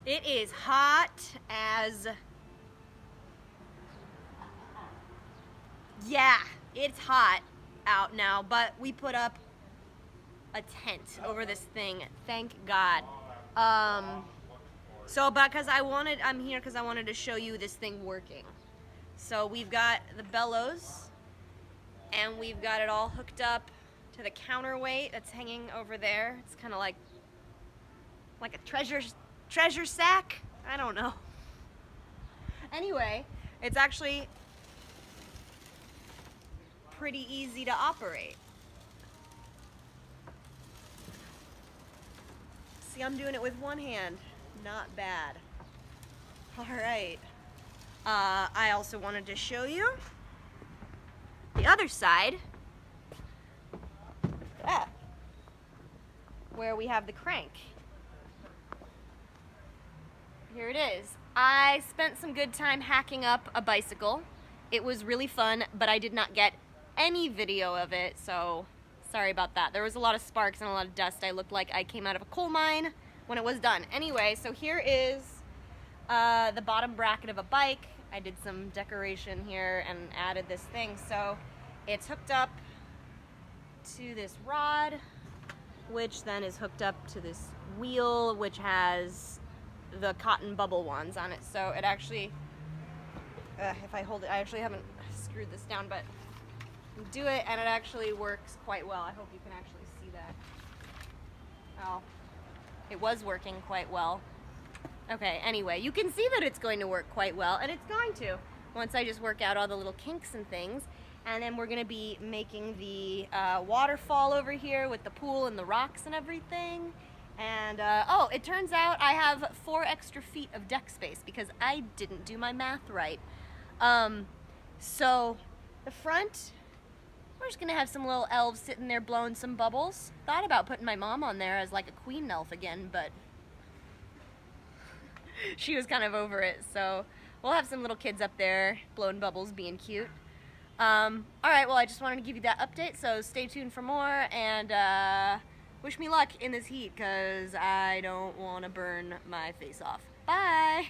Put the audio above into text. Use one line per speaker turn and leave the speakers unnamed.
It is hot as... Yeah, it's hot out now, but we put up a tent over this thing, thank God. I'm here because I wanted to show you this thing working. So we've got the bellows, and we've got it all hooked up to the counterweight that's hanging over there. It's kind of like a treasure sack? I don't know. Anyway, it's actually pretty easy to operate. See, I'm doing it with one hand. Not bad. All right. I also wanted to show you the other side. That. Where we have the crank. Here it is. I spent some good time hacking up a bicycle. It was really fun, but I did not get any video of it, so sorry about that. There was a lot of sparks and a lot of dust. I looked like I came out of a coal mine when it was done. Anyway, so here is the bottom bracket of a bike. I did some decoration here and added this thing. So it's hooked up to this rod, which then is hooked up to this wheel, which has the cotton bubble wands on it. So it actually, if I hold it, I actually haven't screwed this down, but do it and it actually works quite well. I hope you can actually see that. Oh, it was working quite well. Okay, anyway, you can see that it's going to work quite well, and it's going to once I just work out all the little kinks and things. And then we're going to be making the waterfall over here with the pool and the rocks and everything. And, oh, it turns out I have 4 extra feet of deck space because I didn't do my math right. So the front, we're just going to have some little elves sitting there blowing some bubbles. Thought about putting my mom on there as like a queen elf again, but she was kind of over it. So we'll have some little kids up there blowing bubbles, being cute. Alright, well, I just wanted to give you that update, so stay tuned for more, and wish me luck in this heat, because I don't want to burn my face off. Bye!